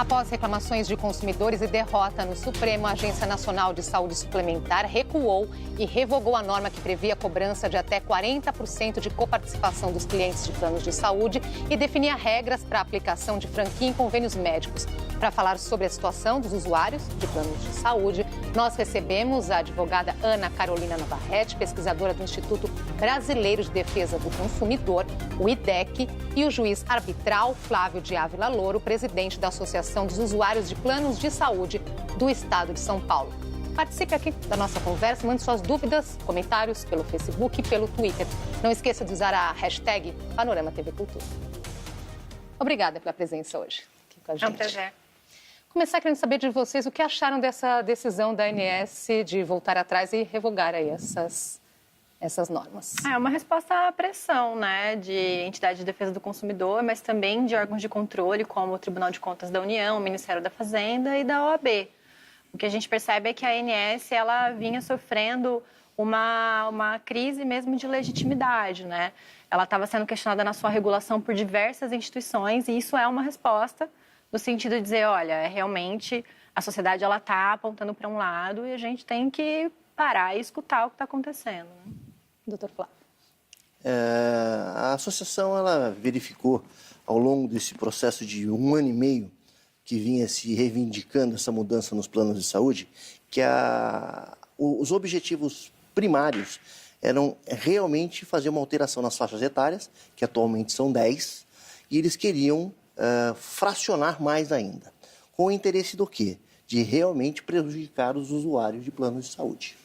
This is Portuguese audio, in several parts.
Após reclamações de consumidores e derrota no Supremo, a Agência Nacional de Saúde Suplementar recuou e revogou a norma que previa a cobrança de até 40% de coparticipação dos clientes de planos de saúde e definia regras para a aplicação de franquia em convênios médicos. Para falar sobre a situação dos usuários de planos de saúde, nós recebemos a advogada Ana Carolina Navarrete, pesquisadora do Instituto Brasileiro de Defesa do Consumidor, o IDEC, e o juiz arbitral Flávio de Ávila Louro, presidente da Associação dos Usuários de Planos de Saúde do Estado de São Paulo. Participe aqui da nossa conversa, mande suas dúvidas, comentários pelo Facebook e pelo Twitter. Não esqueça de usar a hashtag Panorama TV Cultura. Obrigada pela presença hoje aqui com a gente. É um prazer. Começar querendo saber de vocês o que acharam dessa decisão da ANS de voltar atrás e revogar aí essas normas. É uma resposta à pressão, né, de entidade de defesa do consumidor, mas também de órgãos de controle, como o Tribunal de Contas da União, o Ministério da Fazenda e da OAB. O que a gente percebe é que a ANS ela vinha sofrendo uma crise mesmo de legitimidade, né? Ela estava sendo questionada na sua regulação por diversas instituições e isso é uma resposta no sentido de dizer, olha, realmente a sociedade ela está apontando para um lado e a gente tem que parar e escutar o que está acontecendo, né? Doutor Flávio. A associação ela verificou ao longo desse processo de 1 ano e meio que vinha se reivindicando essa mudança nos planos de saúde, que os objetivos primários eram realmente fazer uma alteração nas faixas etárias, que atualmente são 10, e eles queriam fracionar mais ainda. Com o interesse do quê? De realmente prejudicar os usuários de planos de saúde.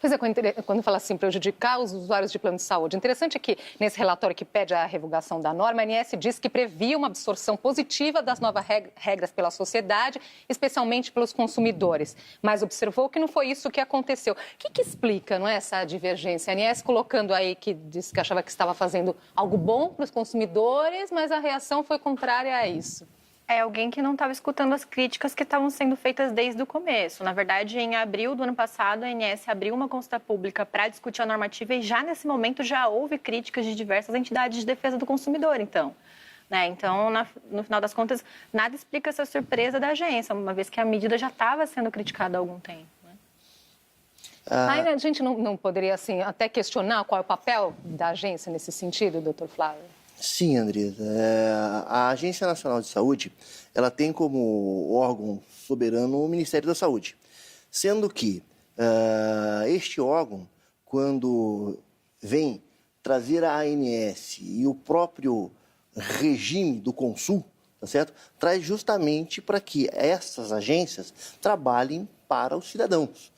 Pois é, quando fala assim, prejudicar os usuários de plano de saúde. Interessante é que, nesse relatório que pede a revogação da norma, a ANS diz que previa uma absorção positiva das novas regras pela sociedade, especialmente pelos consumidores. Mas observou que não foi isso que aconteceu. O que explica, não é, essa divergência? A ANS colocando aí que disse que achava que estava fazendo algo bom para os consumidores, mas a reação foi contrária a isso. É alguém que não estava escutando as críticas que estavam sendo feitas desde o começo. Na verdade, em abril do ano passado, a ANS abriu uma consulta pública para discutir a normativa e já nesse momento já houve críticas de diversas entidades de defesa do consumidor, então. Né? Então, no final das contas, nada explica essa surpresa da agência, uma vez que a medida já estava sendo criticada há algum tempo. Né? Aí a gente não poderia, assim, até questionar qual é o papel da agência nesse sentido, doutor Flávio? Sim, Andresa. A Agência Nacional de Saúde, ela tem como órgão soberano o Ministério da Saúde. Sendo que este órgão, quando vem trazer a ANS e o próprio regime do Consul, tá certo? Traz justamente para que essas agências trabalhem para os cidadãos,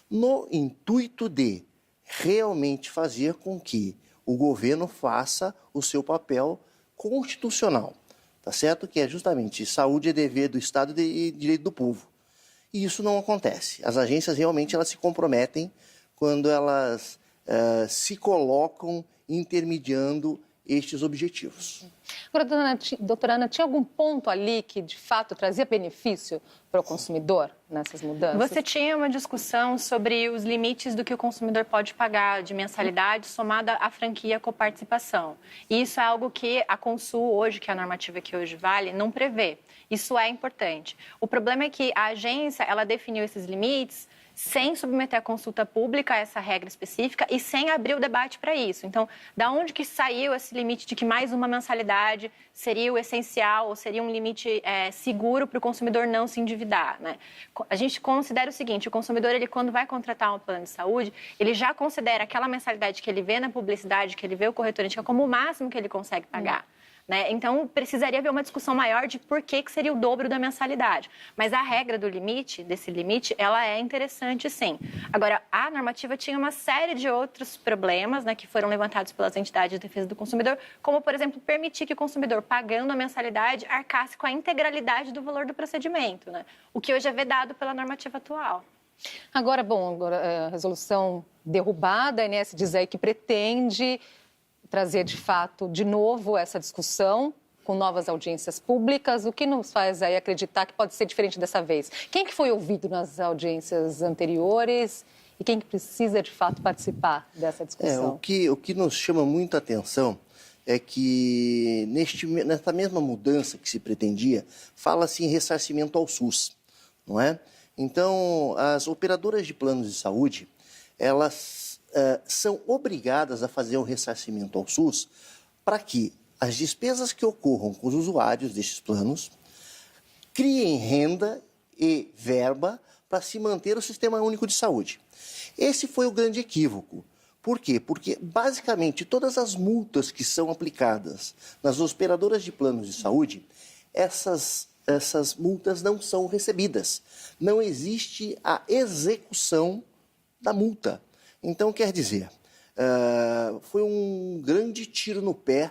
no intuito de realmente fazer com que o governo faça o seu papel constitucional, tá certo? Que é justamente saúde é dever do Estado e direito do povo. E isso não acontece. As agências realmente elas se comprometem quando elas se colocam intermediando estes objetivos. Agora, doutora Ana, tinha algum ponto ali que, de fato, trazia benefício para o consumidor nessas mudanças? Você tinha uma discussão sobre os limites do que o consumidor pode pagar de mensalidade somada à franquia coparticipação. E isso é algo que a Consul hoje, que é a normativa que hoje vale, não prevê. Isso é importante. O problema é que a agência, ela definiu esses limites sem submeter a consulta pública a essa regra específica e sem abrir o debate para isso. Então, da onde que saiu esse limite de que mais uma mensalidade seria o essencial ou seria um limite seguro para o consumidor não se endividar, né? A gente considera o seguinte, o consumidor, ele quando vai contratar um plano de saúde, ele já considera aquela mensalidade que ele vê na publicidade, que ele vê o corretor indica como o máximo que ele consegue pagar. Né? Então, precisaria haver uma discussão maior de por que seria o dobro da mensalidade. Mas a regra do limite, desse limite, ela é interessante, sim. Agora, a normativa tinha uma série de outros problemas, né, que foram levantados pelas entidades de defesa do consumidor, como, por exemplo, permitir que o consumidor, pagando a mensalidade, arcasse com a integralidade do valor do procedimento, né? O que hoje é vedado pela normativa atual. Agora, a resolução derrubada, a ANS diz aí que pretende trazer, de fato, de novo essa discussão com novas audiências públicas. O que nos faz aí acreditar que pode ser diferente dessa vez? Quem que foi ouvido nas audiências anteriores e quem que precisa, de fato, participar dessa discussão? O que nos chama muita atenção é que nessa mesma mudança que se pretendia, fala-se em ressarcimento ao SUS, não é? Então, as operadoras de planos de saúde, elas são obrigadas a fazer o ressarcimento ao SUS para que as despesas que ocorram com os usuários destes planos criem renda e verba para se manter o Sistema Único de Saúde. Esse foi o grande equívoco. Por quê? Porque, basicamente, todas as multas que são aplicadas nas operadoras de planos de saúde, essas multas não são recebidas. Não existe a execução da multa. Então, quer dizer, foi um grande tiro no pé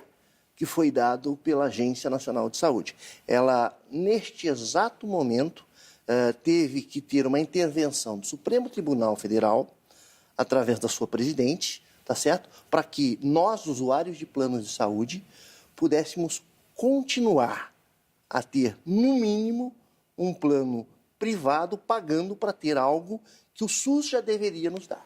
que foi dado pela Agência Nacional de Saúde. Ela, neste exato momento, teve que ter uma intervenção do Supremo Tribunal Federal, através da sua presidente, tá certo? Para que nós, usuários de planos de saúde, pudéssemos continuar a ter, no mínimo, um plano privado pagando para ter algo que o SUS já deveria nos dar.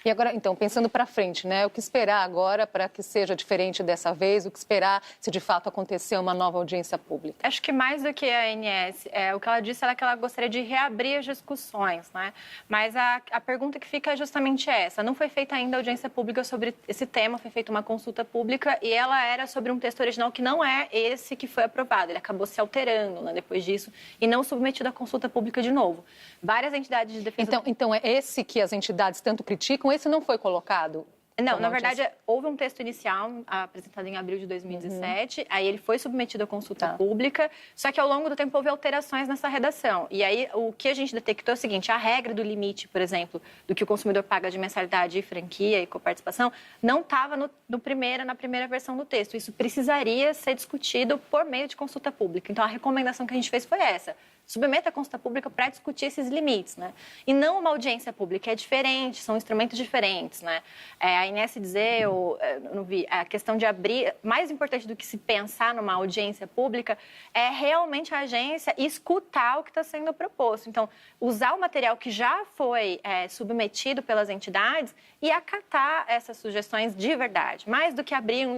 E agora, então, pensando para frente, né? O que esperar agora para que seja diferente dessa vez? O que esperar se de fato acontecer uma nova audiência pública? Acho que mais do que a ANS, o que ela disse é que ela gostaria de reabrir as discussões, né? Mas a pergunta que fica é justamente essa. Não foi feita ainda audiência pública sobre esse tema, foi feita uma consulta pública e ela era sobre um texto original que não é esse que foi aprovado. Ele acabou se alterando, né, depois disso e não submetido à consulta pública de novo. Várias entidades de defesa... Então é esse que as entidades tanto criticam? Esse não foi colocado? Não, na verdade, houve um texto inicial apresentado em abril de 2017, aí ele foi submetido à consulta pública, só que ao longo do tempo houve alterações nessa redação. E aí o que a gente detectou é o seguinte, a regra do limite, por exemplo, do que o consumidor paga de mensalidade e franquia e coparticipação, não estava na primeira versão do texto. Isso precisaria ser discutido por meio de consulta pública. Então, a recomendação que a gente fez foi essa. Submeta a consulta pública para discutir esses limites, né? E não uma audiência pública, é diferente, são instrumentos diferentes, né? A Inés dizer, eu não vi, a questão de abrir, mais importante do que se pensar numa audiência pública, é realmente a agência escutar o que está sendo proposto. Então, usar o material que já foi submetido pelas entidades e acatar essas sugestões de verdade. Mais do que abrir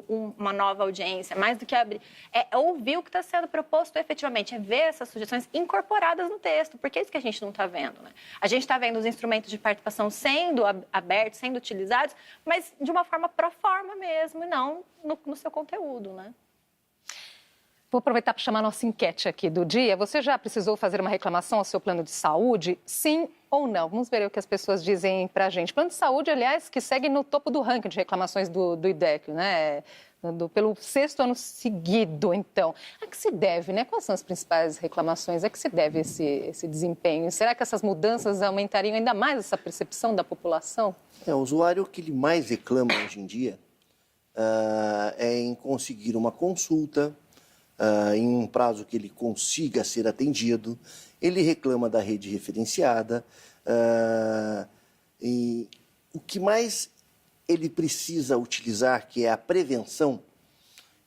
uma nova audiência, mais do que abrir... ouvir o que está sendo proposto efetivamente, é ver essas sugestões incorporadas no texto, porque é isso que a gente não está vendo, né? A gente está vendo os instrumentos de participação sendo abertos, sendo utilizados, mas de uma forma pro forma mesmo, e não no seu conteúdo, né? Vou aproveitar para chamar a nossa enquete aqui do dia. Você já precisou fazer uma reclamação ao seu plano de saúde? Sim ou não? Vamos ver o que as pessoas dizem para a gente. Plano de saúde, aliás, que segue no topo do ranking de reclamações do IDEC, né? Pelo 6º ano seguido, então. A que se deve, né? Quais são as principais reclamações? A que se deve esse desempenho? Será que essas mudanças aumentariam ainda mais essa percepção da população? O usuário que ele mais reclama hoje em dia é em conseguir uma consulta, em um prazo que ele consiga ser atendido. Ele reclama da rede referenciada. E o que mais ele precisa utilizar, que é a prevenção,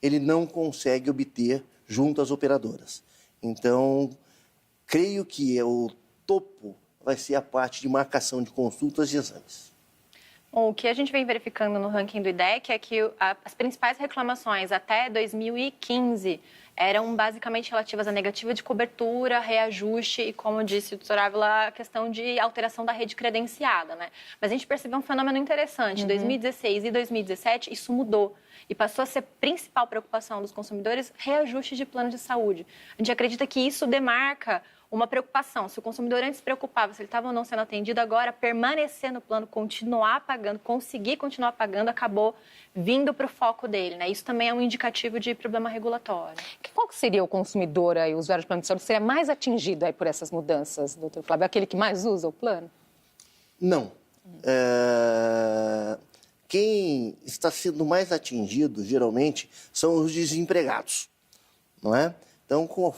ele não consegue obter junto às operadoras. Então, creio que o topo vai ser a parte de marcação de consultas e exames. Bom, o que a gente vem verificando no ranking do IDEC é que as principais reclamações até 2015 eram basicamente relativas à negativa de cobertura, reajuste e, como disse o doutor Ávila, a questão de alteração da rede credenciada, né? Mas a gente percebeu um fenômeno interessante. Em 2016 e 2017, isso mudou e passou a ser a principal preocupação dos consumidores, reajuste de plano de saúde. A gente acredita que isso demarca uma preocupação. Se o consumidor antes se preocupava se ele estava ou não sendo atendido, agora permanecer no plano, continuar pagando, conseguir continuar pagando, acabou vindo para o foco dele, né? Isso também é um indicativo de problema regulatório. Qual que seria o consumidor, aí, o usuário de plano de saúde, que seria mais atingido aí por essas mudanças, doutor Flávio? Aquele que mais usa o plano? Não. Quem está sendo mais atingido, geralmente, são os desempregados, não é? Então, com o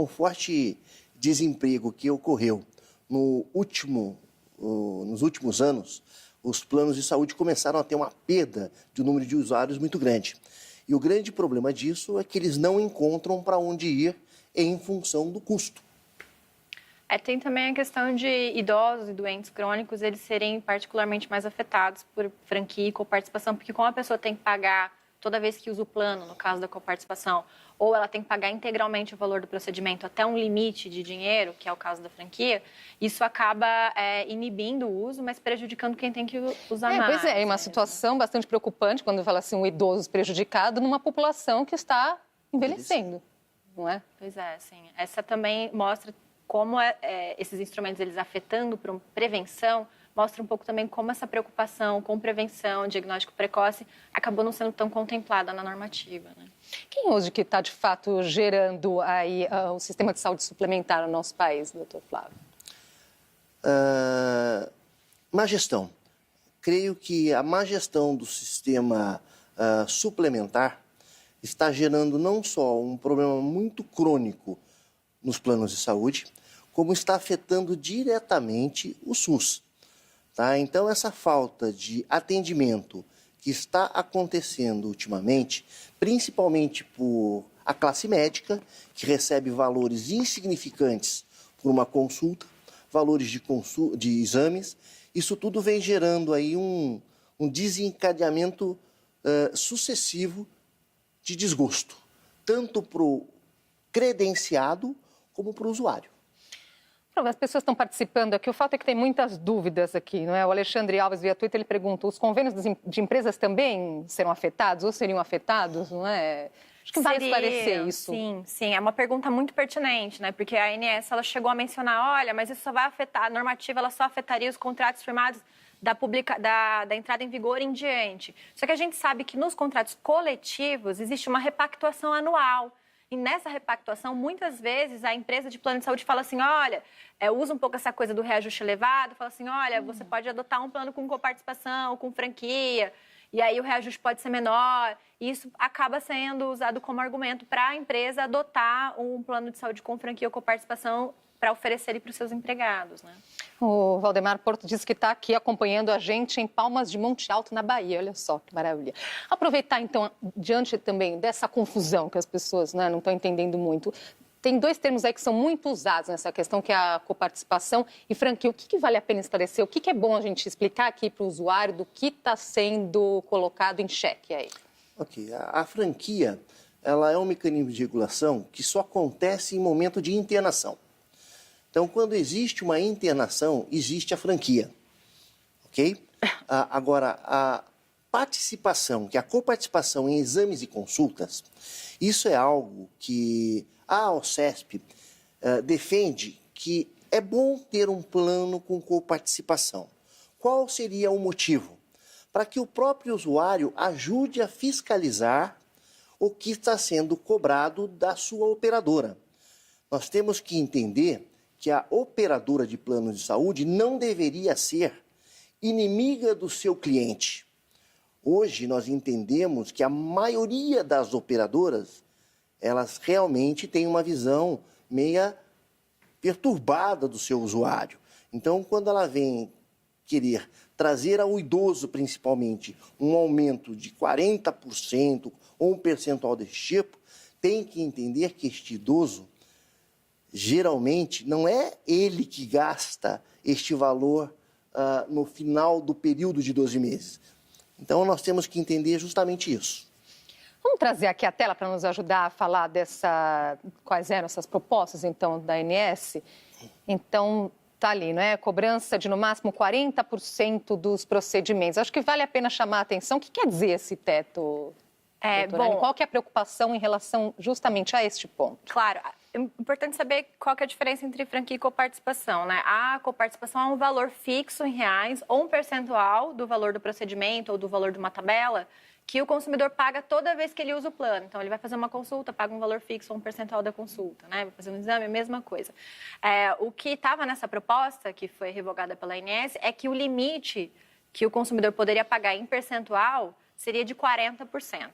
forte desemprego que ocorreu nos últimos anos, os planos de saúde começaram a ter uma perda de um número de usuários muito grande. E o grande problema disso é que eles não encontram para onde ir em função do custo. Tem também a questão de idosos e doentes crônicos, eles serem particularmente mais afetados por franquia e coparticipação, porque como a pessoa tem que pagar toda vez que usa o plano, no caso da coparticipação, ou ela tem que pagar integralmente o valor do procedimento até um limite de dinheiro, que é o caso da franquia, isso acaba inibindo o uso, mas prejudicando quem tem que usar mais. Pois é uma situação bastante preocupante quando fala assim, um idoso prejudicado numa população que está envelhecendo, não é? Pois é, sim. Essa também mostra como esses instrumentos, eles afetando para prevenção, mostra um pouco também como essa preocupação com prevenção, diagnóstico precoce, acabou não sendo tão contemplada na normativa, né? Quem hoje que está, de fato, gerando aí o sistema de saúde suplementar no nosso país, doutor Flávio? Má gestão. Creio que a má gestão do sistema suplementar está gerando não só um problema muito crônico nos planos de saúde, como está afetando diretamente o SUS. Tá? Então, essa falta de atendimento que está acontecendo ultimamente, principalmente por a classe médica, que recebe valores insignificantes por uma consulta, valores de exames, isso tudo vem gerando aí um desencadeamento sucessivo de desgosto, tanto para o credenciado como para o usuário. As pessoas estão participando aqui, o fato é que tem muitas dúvidas aqui, não é? O Alexandre Alves, via Twitter, ele pergunta, os convênios de empresas também serão afetados ou seriam afetados, não é? Acho que vale esclarecer isso. Sim, é uma pergunta muito pertinente, né? Porque a ANS, ela chegou a mencionar, olha, mas isso só vai afetar, a normativa, ela só afetaria os contratos firmados da entrada em vigor em diante. Só que a gente sabe que nos contratos coletivos existe uma repactuação anual. E nessa repactuação, muitas vezes, a empresa de plano de saúde fala assim, olha, usa um pouco essa coisa do reajuste elevado, fala assim, olha, você pode adotar um plano com coparticipação, com franquia, e aí o reajuste pode ser menor. E isso acaba sendo usado como argumento para a empresa adotar um plano de saúde com franquia ou coparticipação para oferecer ele para os seus empregados, né? O Valdemar Porto disse que está aqui acompanhando a gente em Palmas de Monte Alto, na Bahia. Olha só que maravilha. Aproveitar, então, diante também dessa confusão que as pessoas, né, não estão entendendo muito, tem dois termos aí que são muito usados nessa questão, que é a coparticipação e franquia. O que vale a pena esclarecer? O que é bom a gente explicar aqui para o usuário do que está sendo colocado em xeque aí? Ok. A franquia, ela é um mecanismo de regulação que só acontece em momento de internação. Então, quando existe uma internação, existe a franquia, ok? Agora, a participação, que é a coparticipação em exames e consultas, isso é algo que a OCESP defende que é bom ter um plano com coparticipação. Qual seria o motivo? Para que o próprio usuário ajude a fiscalizar o que está sendo cobrado da sua operadora. Nós temos que entender que a operadora de plano de saúde não deveria ser inimiga do seu cliente. Hoje nós entendemos que a maioria das operadoras, elas realmente têm uma visão meia perturbada do seu usuário. Então, quando ela vem querer trazer ao idoso, principalmente, um aumento de 40% ou um percentual desse tipo, tem que entender que este idoso, geralmente, não é ele que gasta este valor no final do período de 12 meses. Então, nós temos que entender justamente isso. Vamos trazer aqui a tela para nos ajudar a falar quais eram essas propostas, então, da ANS? Então, tá ali, não é? Cobrança de, no máximo, 40% dos procedimentos. Acho que vale a pena chamar a atenção. O que quer dizer esse teto, doutora Anne? Qual que é a preocupação em relação justamente a este ponto? Claro. É importante saber qual que é a diferença entre franquia e coparticipação, né? A coparticipação é um valor fixo em reais ou um percentual do valor do procedimento ou do valor de uma tabela que o consumidor paga toda vez que ele usa o plano. Então, ele vai fazer uma consulta, paga um valor fixo ou um percentual da consulta, né? Vai fazer um exame, mesma coisa. O que estava nessa proposta, que foi revogada pela ANS, é que o limite que o consumidor poderia pagar em percentual seria de 40%.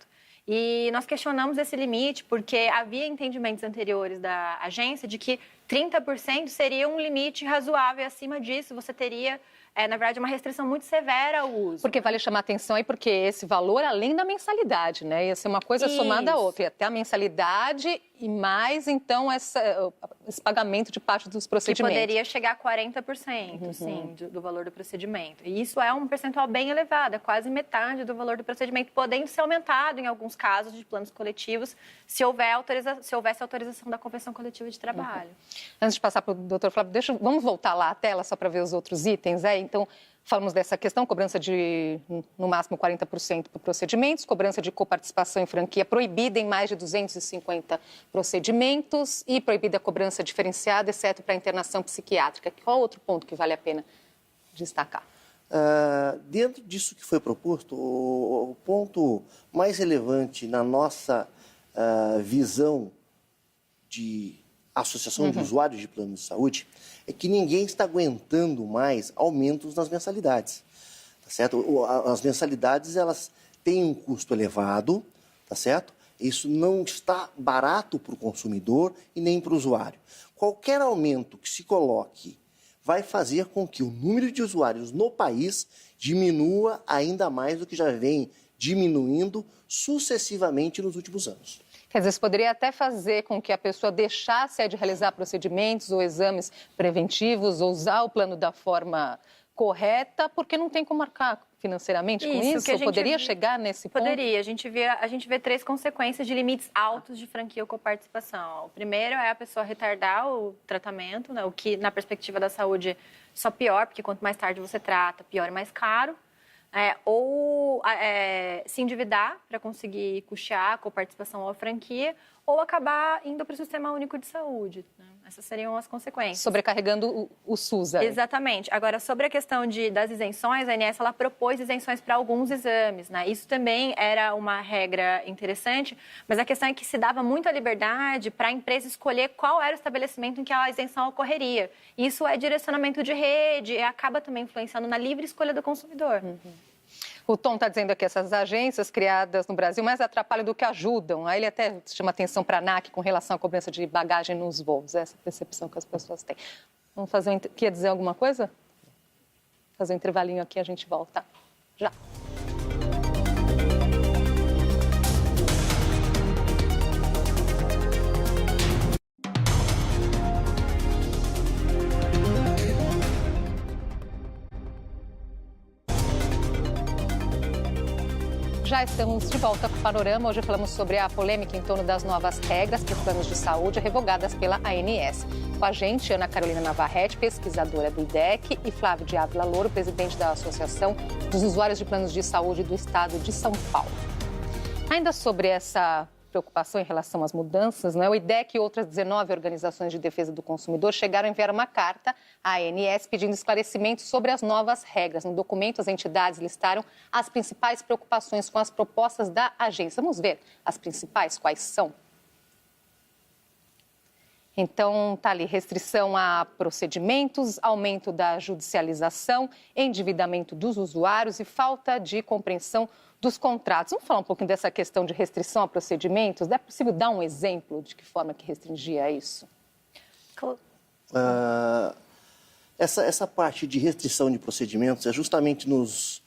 E nós questionamos esse limite porque havia entendimentos anteriores da agência de que 30% seria um limite razoável, e acima disso você teria, na verdade, uma restrição muito severa ao uso. Porque vale chamar atenção aí, porque esse valor além da mensalidade, né? Ia ser uma coisa somada à outra. Ia ter a mensalidade e mais, então, esse pagamento de parte dos procedimentos. Que poderia chegar a 40%, sim, do valor do procedimento. E isso é um percentual bem elevado, é quase metade do valor do procedimento, podendo ser aumentado em alguns casos de planos coletivos, se houvesse autorização da Convenção Coletiva de Trabalho. Antes de passar para o doutor Flávio, vamos voltar lá à tela só para ver os outros itens. Então, falamos dessa questão, cobrança de, no máximo, 40% por procedimentos, cobrança de coparticipação em franquia proibida em mais de 250 procedimentos e proibida a cobrança diferenciada, exceto para internação psiquiátrica. Qual outro ponto que vale a pena destacar? Dentro disso que foi proposto, o ponto mais relevante na nossa visão de associação de usuários de planos de saúde é que ninguém está aguentando mais aumentos nas mensalidades, tá certo? As mensalidades, elas têm um custo elevado, tá certo? Isso não está barato para o consumidor e nem para o usuário. Qualquer aumento que se coloque vai fazer com que o número de usuários no país diminua ainda mais do que já vem diminuindo sucessivamente nos últimos anos. Quer dizer, isso poderia até fazer com que a pessoa deixasse de realizar procedimentos ou exames preventivos, ou usar o plano da forma correta, porque não tem como marcar financeiramente com isso? Poderia chegar nesse ponto? Poderia. A gente vê 3 consequências de limites altos de franquia ou coparticipação. O primeiro é a pessoa retardar o tratamento, né, o que, na perspectiva da saúde, só pior, porque quanto mais tarde você trata, pior e mais caro. Ou se endividar para conseguir custear a coparticipação ou a franquia, ou acabar indo para o Sistema Único de Saúde. Né? Essas seriam as consequências. Sobrecarregando o SUS. Aí. Exatamente. Agora, sobre a questão das isenções, a ANS ela propôs isenções para alguns exames. Né? Isso também era uma regra interessante, mas a questão é que se dava muita liberdade para a empresa escolher qual era o estabelecimento em que a isenção ocorreria. Isso é direcionamento de rede e acaba também influenciando na livre escolha do consumidor. O Tom está dizendo aqui, essas agências criadas no Brasil mais atrapalham do que ajudam. Aí ele até chama atenção para a ANAC com relação à cobrança de bagagem nos voos. Essa percepção que as pessoas têm. Vamos fazer Quer dizer alguma coisa? Fazer um intervalinho aqui, a gente volta. Já. Já estamos de volta com o Panorama. Hoje falamos sobre a polêmica em torno das novas regras para os planos de saúde revogadas pela ANS. Com a gente, Ana Carolina Navarrete, pesquisadora do IDEC, e Flávio de Ávila Louro, presidente da Associação dos Usuários de Planos de Saúde do Estado de São Paulo. Ainda sobre essa preocupação em relação às mudanças, né? O IDEC e outras 19 organizações de defesa do consumidor chegaram a enviar uma carta à ANS pedindo esclarecimentos sobre as novas regras. No documento, as entidades listaram as principais preocupações com as propostas da agência. Vamos ver as principais, quais são? Então, está ali, restrição a procedimentos, aumento da judicialização, endividamento dos usuários e falta de compreensão dos contratos. Vamos falar um pouquinho dessa questão de restrição a procedimentos? É possível dar um exemplo de que forma que restringia isso? Essa parte de restrição de procedimentos é justamente nos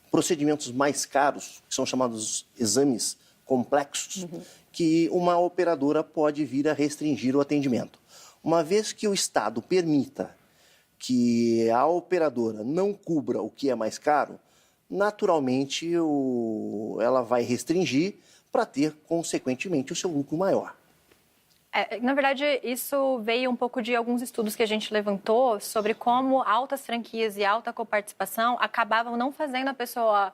procedimentos mais caros, que são chamados exames complexos, que uma operadora pode vir a restringir o atendimento. Uma vez que o Estado permita que a operadora não cubra o que é mais caro, naturalmente ela vai restringir para ter, consequentemente, o seu lucro maior. Na verdade, isso veio um pouco de alguns estudos que a gente levantou sobre como altas franquias e alta coparticipação acabavam não fazendo a pessoa...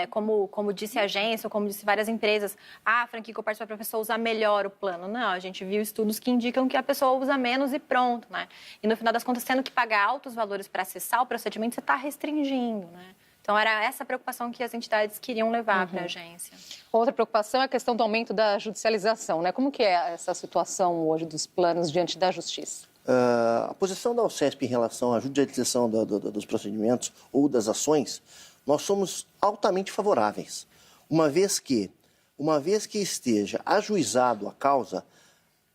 como disse a agência, ou como disse várias empresas, a franquia coparticipa para a pessoa usar melhor o plano. Não, a gente viu estudos que indicam que a pessoa usa menos e pronto, né? E no final das contas, tendo que pagar altos valores para acessar o procedimento, você está restringindo, né? Então, era essa preocupação que as entidades queriam levar para a agência. Outra preocupação é a questão do aumento da judicialização, né? Como que é essa situação hoje dos planos diante da Justiça? A posição da UCESP em relação à judicialização dos procedimentos ou das ações, nós somos altamente favoráveis. Uma vez que esteja ajuizado a causa,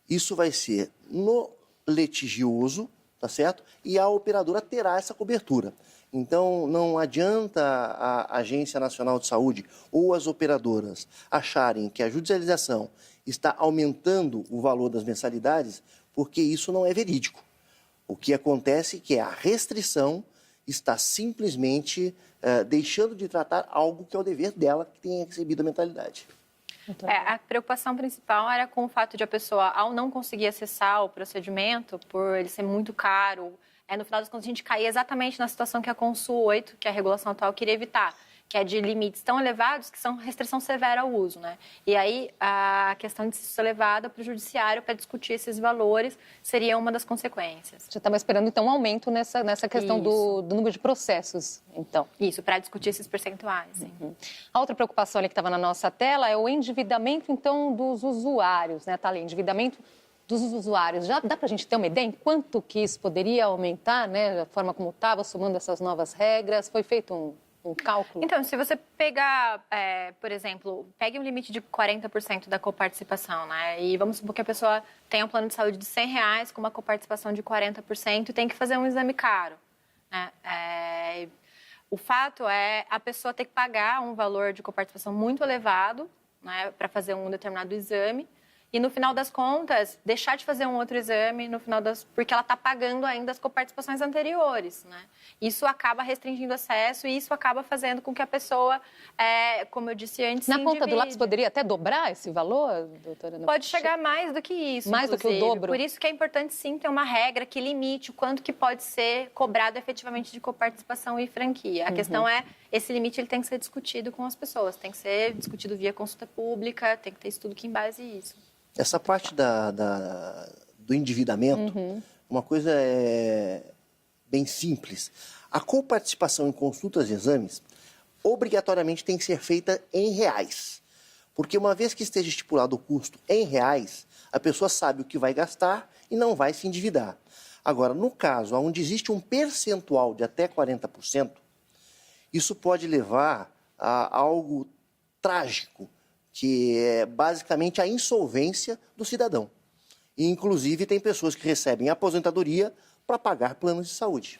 isso vai ser no litigioso, tá certo? E a operadora terá essa cobertura. Então, não adianta a Agência Nacional de Saúde ou as operadoras acharem que a judicialização está aumentando o valor das mensalidades, porque isso não é verídico. O que acontece é que a restrição está simplesmente deixando de tratar algo que é o dever dela, que tenha recebido a mensalidade. A preocupação principal era com o fato de a pessoa, ao não conseguir acessar o procedimento, por ele ser muito caro, no final das contas a gente cair exatamente na situação que a Consul 8, que é a regulação atual, queria evitar, que é de limites tão elevados que são restrição severa ao uso, né? E aí a questão de ser levada para o judiciário para discutir esses valores seria uma das consequências. Já estava esperando, então, um aumento nessa questão do número de processos, então. Isso, para discutir esses percentuais. Uhum. A outra preocupação ali que estava na nossa tela é o endividamento, então, dos usuários, né? Tá ali, endividamento dos usuários. Já dá para a gente ter uma ideia em quanto que isso poderia aumentar, né? Da forma como estava, somando essas novas regras? Foi feito um cálculo? Então, se você pegar, por exemplo, pegue um limite de 40% da coparticipação, né? E vamos supor que a pessoa tenha um plano de saúde de R$100 com uma coparticipação de 40% e tem que fazer um exame caro, né? O fato é a pessoa ter que pagar um valor de coparticipação muito elevado, né, para fazer um determinado exame. E, no final das contas, deixar de fazer um outro exame porque ela está pagando ainda as coparticipações anteriores, né? Isso acaba restringindo acesso e isso acaba fazendo com que a pessoa, como eu disse antes, na ponta do lápis poderia até dobrar esse valor, doutora Ana? Pode chegar mais do que isso, mais inclusive. do que o dobro? Por isso que é importante, sim, ter uma regra que limite o quanto que pode ser cobrado efetivamente de coparticipação e franquia. A questão é, esse limite ele tem que ser discutido com as pessoas, tem que ser discutido via consulta pública, tem que ter estudo que embase isso. Essa parte do endividamento, uma coisa bem simples. A coparticipação em consultas e exames, obrigatoriamente tem que ser feita em reais. Porque uma vez que esteja estipulado o custo em reais, a pessoa sabe o que vai gastar e não vai se endividar. Agora, no caso onde existe um percentual de até 40%, isso pode levar a algo trágico, que é basicamente a insolvência do cidadão. E, inclusive, tem pessoas que recebem aposentadoria para pagar planos de saúde.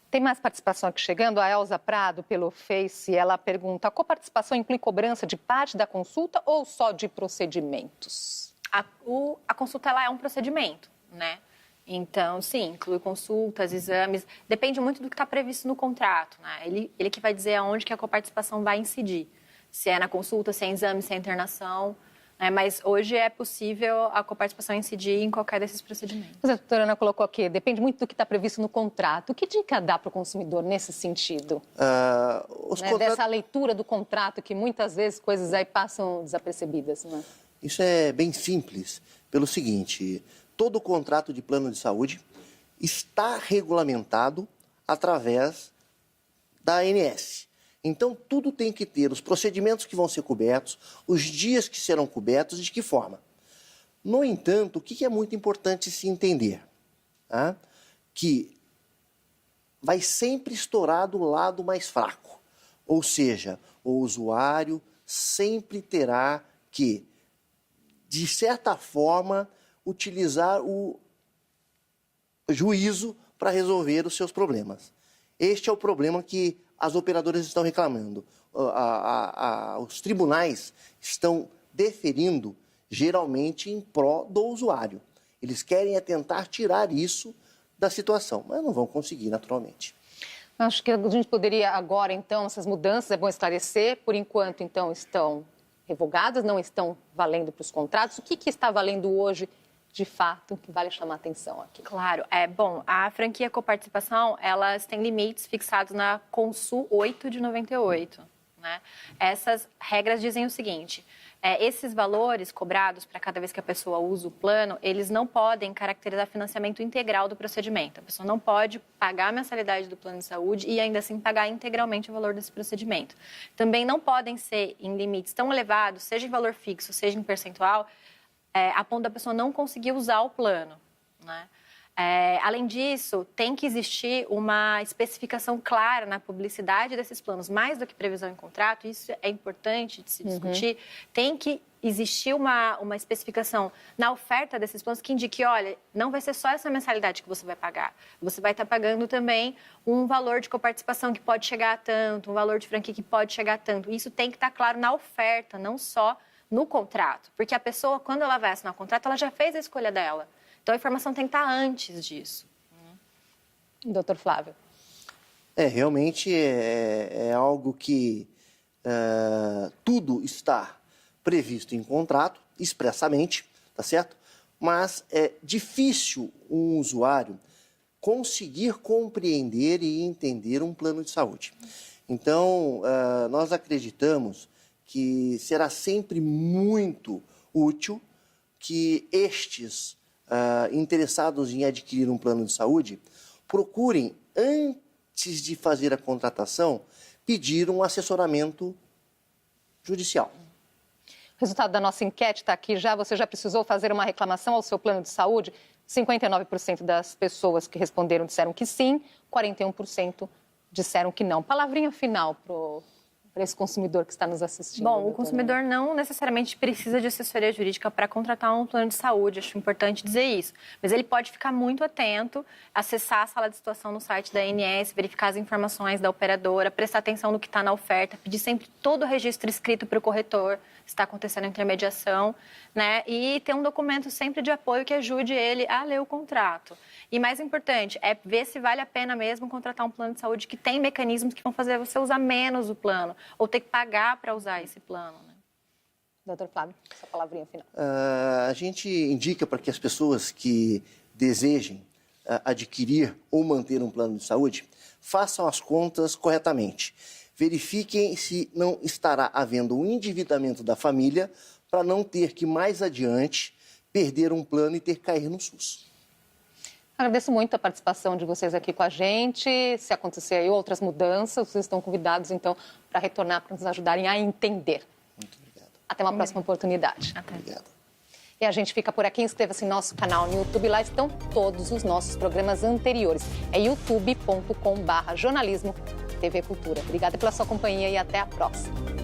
Tem mais participação aqui chegando. A Elza Prado, pelo Face, ela pergunta: a coparticipação inclui cobrança de parte da consulta ou só de procedimentos? A consulta ela é um procedimento, né? Então, sim, inclui consultas, exames. Depende muito do que está previsto no contrato, né? Ele que vai dizer aonde que a coparticipação vai incidir. Se é na consulta, se é em exame, se é internação, né? Mas hoje é possível a coparticipação incidir em qualquer desses procedimentos. Mas a doutora Ana colocou aqui, depende muito do que está previsto no contrato. Que dica dá para o consumidor nesse sentido? Dessa leitura do contrato, que muitas vezes coisas aí passam desapercebidas, né? Isso é bem simples, pelo seguinte: todo contrato de plano de saúde está regulamentado através da ANS. Então, tudo tem que ter os procedimentos que vão ser cobertos, os dias que serão cobertos e de que forma. No entanto, o que é muito importante se entender? Tá? Que vai sempre estourar do lado mais fraco. Ou seja, o usuário sempre terá que, de certa forma, utilizar o juízo para resolver os seus problemas. Este é o problema que as operadoras estão reclamando. Os tribunais estão deferindo, geralmente, em pró do usuário. Eles querem tentar tirar isso da situação, mas não vão conseguir, naturalmente. Acho que a gente poderia agora, então, essas mudanças, é bom esclarecer, por enquanto, então, estão revogadas, não estão valendo para os contratos. O que está valendo hoje, de fato, que vale chamar a atenção aqui? Claro. Bom, a franquia coparticipação, elas têm limites fixados na Consul 8 de 98, né? Essas regras dizem o seguinte: esses valores cobrados para cada vez que a pessoa usa o plano, eles não podem caracterizar financiamento integral do procedimento. A pessoa não pode pagar a mensalidade do plano de saúde e ainda assim pagar integralmente o valor desse procedimento. Também não podem ser em limites tão elevados, seja em valor fixo, seja em percentual, a ponto da pessoa não conseguir usar o plano, né? Além disso, tem que existir uma especificação clara na publicidade desses planos, mais do que previsão em contrato, isso é importante de se discutir. Tem que existir uma especificação na oferta desses planos que indique, olha, não vai ser só essa mensalidade que você vai pagar, você vai estar pagando também um valor de coparticipação que pode chegar a tanto, um valor de franquia que pode chegar a tanto. Isso tem que estar claro na oferta, não só no contrato, porque a pessoa, quando ela vai assinar o contrato, ela já fez a escolha dela. Então, a informação tem que estar antes disso. Doutor Flávio. Realmente é algo que tudo está previsto em contrato, expressamente, tá certo? Mas é difícil um usuário conseguir compreender e entender um plano de saúde. Então, nós acreditamos que será sempre muito útil que estes interessados em adquirir um plano de saúde procurem, antes de fazer a contratação, pedir um assessoramento judicial. O resultado da nossa enquete está aqui já. Você já precisou fazer uma reclamação ao seu plano de saúde? 59% das pessoas que responderam disseram que sim, 41% disseram que não. Palavrinha final para esse consumidor que está nos assistindo. Bom, o consumidor não necessariamente precisa de assessoria jurídica para contratar um plano de saúde, acho importante dizer isso. Mas ele pode ficar muito atento, acessar a sala de situação no site da ANS, verificar as informações da operadora, prestar atenção no que está na oferta, pedir sempre todo o registro escrito para o corretor, se está acontecendo a intermediação, né? E ter um documento sempre de apoio que ajude ele a ler o contrato. E mais importante, é ver se vale a pena mesmo contratar um plano de saúde que tem mecanismos que vão fazer você usar menos o plano, ou ter que pagar para usar esse plano, né? Doutor Flávio, essa palavrinha final. A gente indica para que as pessoas que desejem adquirir ou manter um plano de saúde façam as contas corretamente. Verifiquem se não estará havendo um endividamento da família para não ter que, mais adiante, perder um plano e ter que cair no SUS. Agradeço muito a participação de vocês aqui com a gente. Se acontecer aí outras mudanças, vocês estão convidados, então, para retornar, para nos ajudarem a entender. Muito obrigado. Até uma próxima oportunidade. Obrigado. E a gente fica por aqui. Inscreva-se no nosso canal no YouTube. Lá estão todos os nossos programas anteriores. É youtube.com/jornalismo TV Cultura. Obrigada pela sua companhia e até a próxima.